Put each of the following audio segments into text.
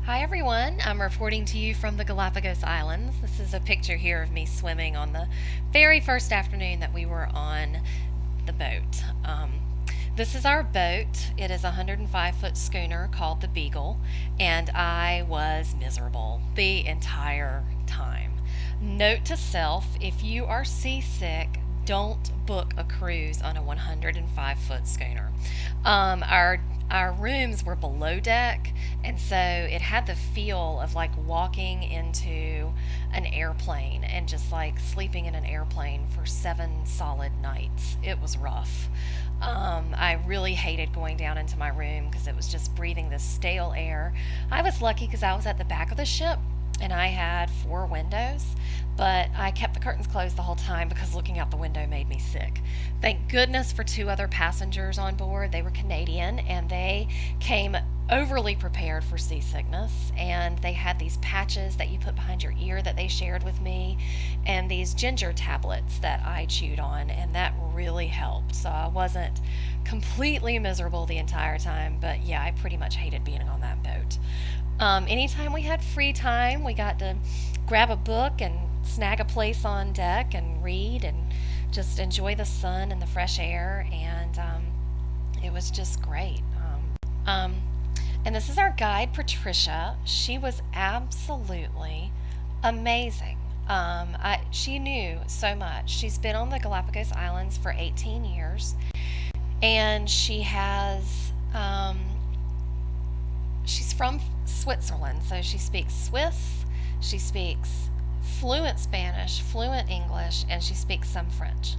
Hi everyone, I'm reporting to you from the Galapagos Islands. This is a picture here of me swimming on the very first afternoon that we were on the boat. This is our boat. It is a 105-foot schooner called the Beagle, and I was miserable the entire time. Note to self, if you are seasick, don't book a cruise on a 105-foot schooner. Our rooms were below deck, and so it had the feel of like walking into an airplane and just like sleeping in an airplane for 7 solid nights. It was rough. I really hated going down into my room because it was just breathing this stale air. I was lucky because I was at the back of the ship and I had 4 windows, but I kept the curtains closed the whole time because looking out the window made me sick. Thank goodness for 2 other passengers on board. They were Canadian and they came overly prepared for seasickness, and they had these patches that you put behind your ear that they shared with me, and these ginger tablets that I chewed on, and that really helped. So I wasn't completely miserable the entire time, but yeah, I pretty much hated being on that boat. Anytime we had free time, we got to grab a book and snag a place on deck and read and just enjoy the sun and the fresh air, and it was just great. And this is our guide, Patricia. She was absolutely amazing. She knew so much. She's been on the Galapagos Islands for 18 years, and she's from Switzerland, so she speaks Swiss, she speaks fluent Spanish, fluent English, and she speaks some French.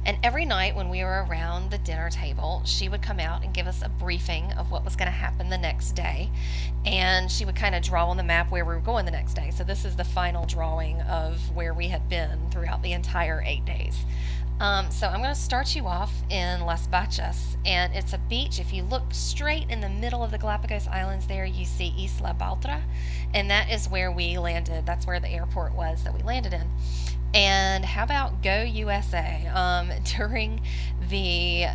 And every night when we were around the dinner table, she would come out and give us a briefing of what was going to happen the next day. And she would kind of draw on the map where we were going the next day. So this is the final drawing of where we had been throughout the entire 8 days. So I'm going to start you off in Las Bachas, and it's a beach. If you look straight in the middle of the Galapagos Islands there, you see Isla Baltra, and that is where we landed. That's where the airport was that we landed in. And how about Go USA? During the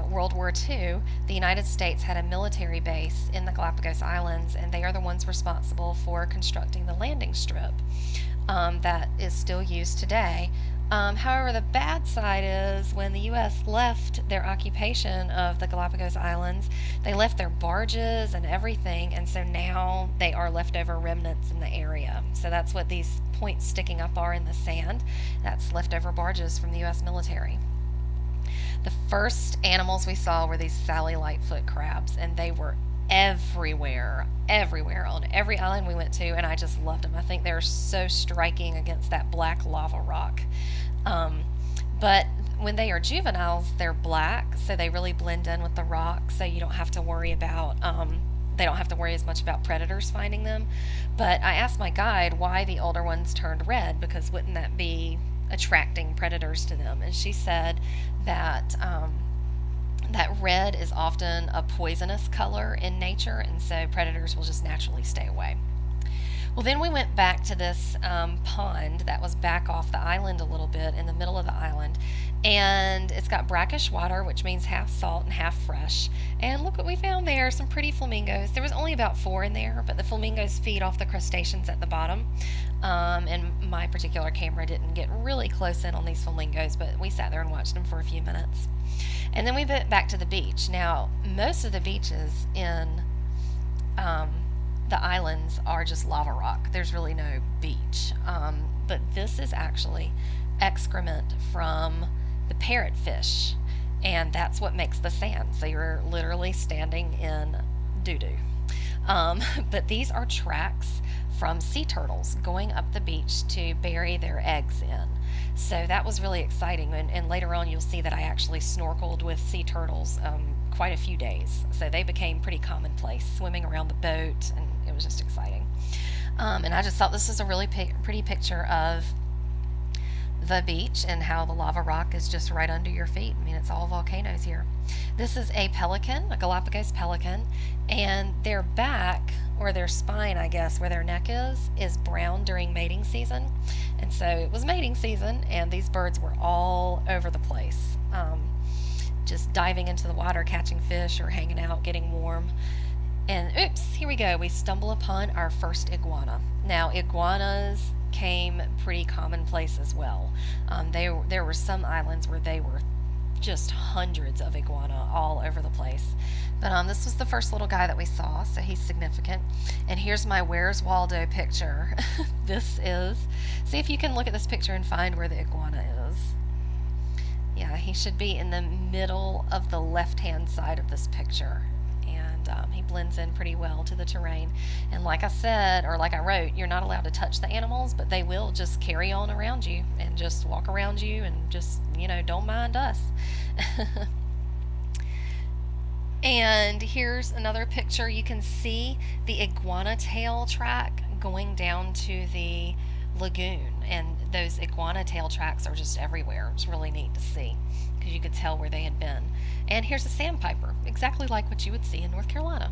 World War II, the United States had a military base in the Galapagos Islands, and they are the ones responsible for constructing the landing strip that is still used today. However, the bad side is when the U.S. left their occupation of the Galapagos Islands, they left their barges and everything, and so now they are leftover remnants in the area. So that's what these points sticking up are in the sand. That's leftover barges from the U.S. military. The first animals we saw were these Sally Lightfoot crabs, and they were everywhere on every island we went to, and I just loved them. I think they're so striking against that black lava rock. But when they are juveniles, they're black, so they really blend in with the rock, so you don't have to worry about they don't have to worry as much about predators finding them. But I asked my guide why the older ones turned red, because wouldn't that be attracting predators to them? And she said that that red is often a poisonous color in nature, and so predators will just naturally stay away. Well, then we went back to this pond that was back off the island a little bit in the middle of the island, and it's got brackish water, which means half salt and half fresh. And look what we found there, some pretty flamingos. There was only about 4 in there, but the flamingos feed off the crustaceans at the bottom. And my particular camera didn't get really close in on these flamingos, but we sat there and watched them for a few minutes. And then we went back to the beach. Now, most of the beaches in the islands are just lava rock. There's really no beach. But this is actually excrement from the parrotfish, and that's what makes the sand. So you're literally standing in doo-doo. But these are tracks from sea turtles going up the beach to bury their eggs in. So that was really exciting, and later on you'll see that I actually snorkeled with sea turtles quite a few days. So they became pretty commonplace, swimming around the boat, and it was just exciting. And I just thought this is a really pretty picture of the beach and how the lava rock is just right under your feet. I mean, it's all volcanoes here. This is a pelican, a Galapagos pelican, and their back, or their spine, I guess, where their neck is brown during mating season. And so it was mating season, and these birds were all over the place, just diving into the water, catching fish, or hanging out, getting warm. And oops, here we go. We stumble upon our first iguana. Now, iguanas came pretty commonplace as well. There were some islands where they were just hundreds of iguana all over the place. But this was the first little guy that we saw, so he's significant. And here's my Where's Waldo picture. See if you can look at this picture and find where the iguana is. Yeah, he should be in the middle of the left-hand side of this picture. And he blends in pretty well to the terrain. And like I said, or like I wrote, you're not allowed to touch the animals, but they will just carry on around you and just walk around you and just, don't mind us. And here's another picture. You can see the iguana tail track going down to the lagoon, and those iguana tail tracks are just everywhere. It's really neat to see because you could tell where they had been. And here's a sandpiper, exactly like what you would see in North Carolina.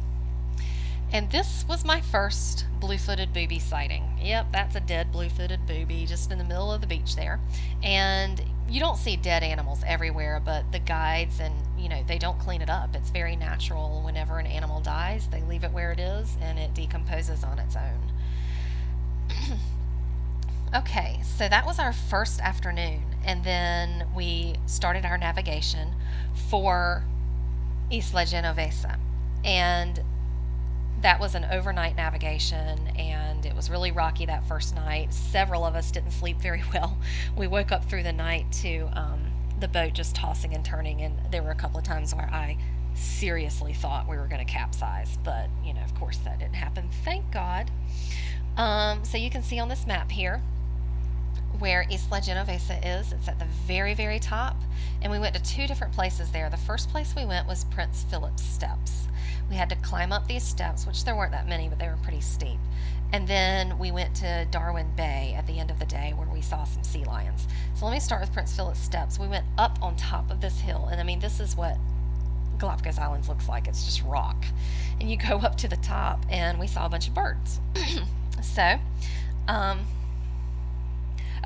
And this was my first blue-footed booby sighting. Yep, that's a dead blue-footed booby just in the middle of the beach there. And you don't see dead animals everywhere, but the guides and, they don't clean it up. It's very natural. Whenever an animal dies, they leave it where it is and it decomposes on its own. Okay, so that was our first afternoon, and then we started our navigation for Isla Genovesa. And that was an overnight navigation, and it was really rocky that first night. Several of us didn't sleep very well. We woke up through the night to the boat just tossing and turning, and there were a couple of times where I seriously thought we were going to capsize, but of course that didn't happen, thank God. So you can see on this map here where Isla Genovesa is. It's at the very, very top, and we went to two different places there. The first place we went was Prince Philip's Steps. We had to climb up these steps, which there weren't that many, but they were pretty steep. And then we went to Darwin Bay at the end of the day where we saw some sea lions. So let me start with Prince Philip's Steps. We went up on top of this hill, and this is what Galapagos Islands looks like. It's just rock. And you go up to the top, and we saw a bunch of birds.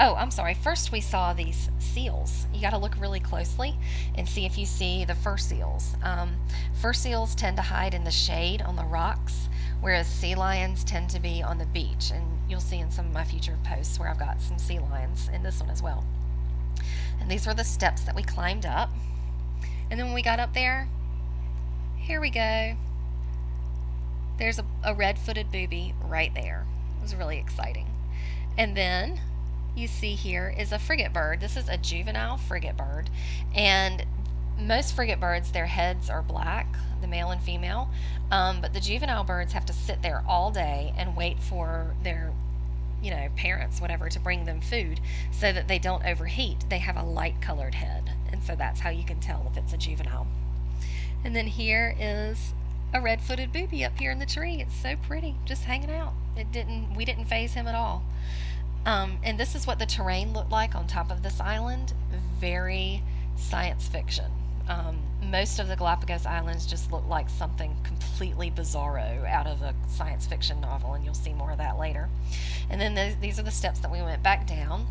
I'm sorry. First we saw these seals. You got to look really closely and see if you see the fur seals. Fur seals tend to hide in the shade on the rocks, whereas sea lions tend to be on the beach. And you'll see in some of my future posts where I've got some sea lions, in this one as well. And these were the steps that we climbed up. And then when we got up there, here we go. There's a red-footed booby right there. It was really exciting. And then you see here is a frigate bird. This is a juvenile frigate bird, and most frigate birds, their heads are black, the male and female, but the juvenile birds have to sit there all day and wait for their parents, whatever, to bring them food so that they don't overheat. They have a light colored head, and so that's how you can tell if it's a juvenile. And then here is a red-footed booby up here in the tree. It's so pretty, just hanging out. We didn't faze him at all. And this is what the terrain looked like on top of this island. Very science fiction. Most of the Galapagos Islands just look like something completely bizarro out of a science fiction novel, and you'll see more of that later. And then these are the steps that we went back down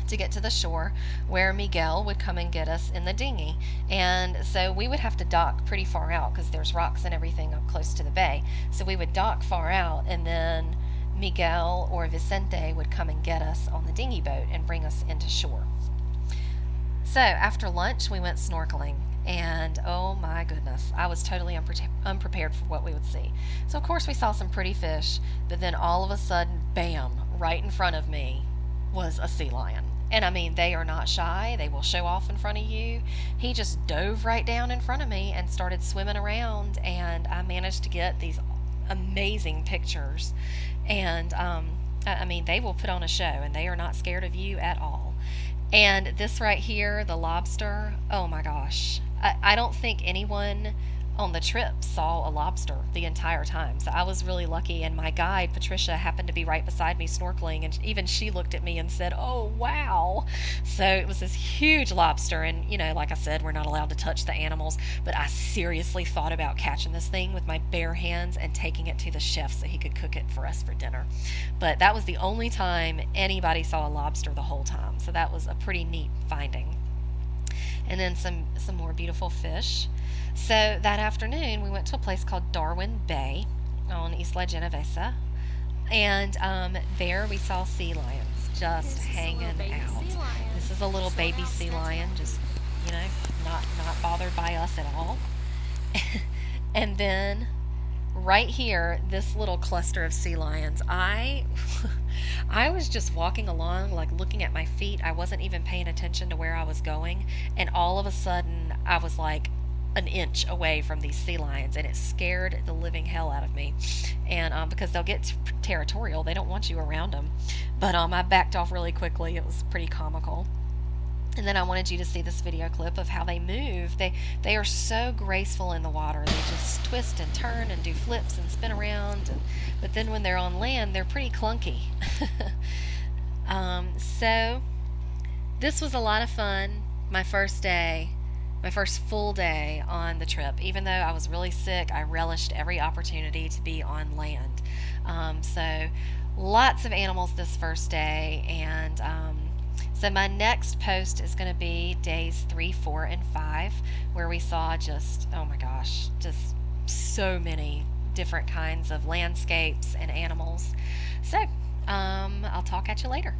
to get to the shore, where Miguel would come and get us in the dinghy. And so we would have to dock pretty far out because there's rocks and everything up close to the bay. So we would dock far out, and then Miguel or Vicente would come and get us on the dinghy boat and bring us into shore. So after lunch we went snorkeling, and oh my goodness, I was totally unprepared for what we would see. So of course we saw some pretty fish, but then all of a sudden, bam, right in front of me was a sea lion. And they are not shy. They will show off in front of you. He just dove right down in front of me and started swimming around, and I managed to get these amazing pictures. And they will put on a show, and they are not scared of you at all. And this right here, the lobster, oh my gosh, I don't think anyone on the trip saw a lobster the entire time. So I was really lucky, and my guide Patricia happened to be right beside me snorkeling, and even she looked at me and said, "Oh wow." So it was this huge lobster, and like I said, we're not allowed to touch the animals, but I seriously thought about catching this thing with my bare hands and taking it to the chef so he could cook it for us for dinner. But that was the only time anybody saw a lobster the whole time, so that was a pretty neat finding. and then some more beautiful fish. So that afternoon, we went to a place called Darwin Bay on Isla Genovesa, and there we saw sea lions just Here's just a little hanging baby sea out. lion. This is a little Chilling baby out, sea stretching lion, out. just not bothered by us at all. And then right here, this little cluster of sea lions, I was just walking along, like looking at my feet. I wasn't even paying attention to where I was going, and all of a sudden I was like an inch away from these sea lions, and it scared the living hell out of me. And because they'll get territorial, they don't want you around them. But I backed off really quickly. It was pretty comical. And then I wanted you to see this video clip of how they move. They are so graceful in the water. They just twist and turn and do flips and spin around. But then when they're on land, they're pretty clunky. So this was a lot of fun. My first day, my first full day on the trip. Even though I was really sick, I relished every opportunity to be on land. So lots of animals this first day, and so my next post is going to be days 3, 4, and 5, where we saw just, oh my gosh, just so many different kinds of landscapes and animals. So I'll talk at you later.